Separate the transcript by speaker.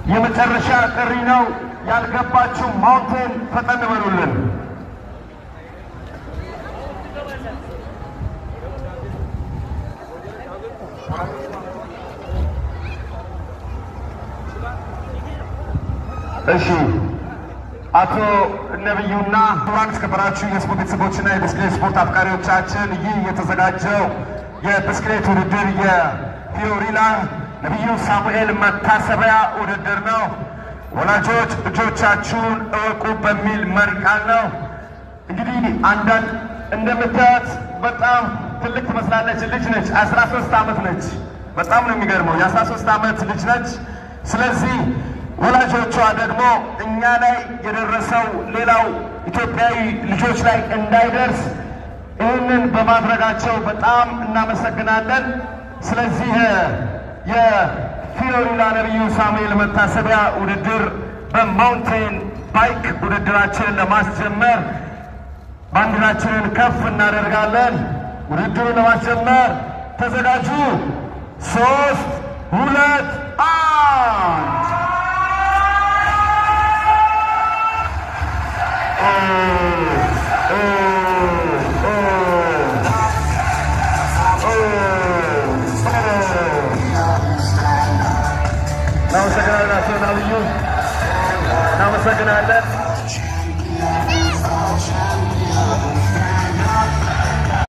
Speaker 1: የመጨረሻ ጥሪ ነው። ያልገባችሁ ማውንቴን ፈጠን በሉልን። እሺ አቶ ነብዩና ቱራን እስከበራችሁ የስፖርት ቤተሰቦችና የብስክሌት ስፖርት አፍቃሪዎቻችን ይህ የተዘጋጀው የብስክሌት ውድድር የፊዮሪላ ነብዩ ሳሙኤል መታሰቢያ ውድድር ነው። ወላጆች ልጆቻችሁን እወቁ በሚል መሪ ቃል ነው። እንግዲህ አንዳንድ እንደምታዩት በጣም ትልቅ ትመስላለች። ልጅ ነች፣ 13 ዓመት ነች። በጣም ነው የሚገርመው፣ የ13 ዓመት ልጅ ነች። ስለዚህ ወላጆቿ ደግሞ እኛ ላይ የደረሰው ሌላው ኢትዮጵያዊ ልጆች ላይ እንዳይደርስ ይህንን በማድረጋቸው በጣም እናመሰግናለን። ስለዚህ የፊዮሪላ ነብዩ ሳሙኤል መታሰቢያ ውድድር በማውንቴን ባይክ ውድድራችንን ለማስጀመር ባንዲራችንን ከፍ እናደርጋለን። ውድድሩን ለማስጀመር ተዘጋጁ። 3 2 1 እናመሰግናለን።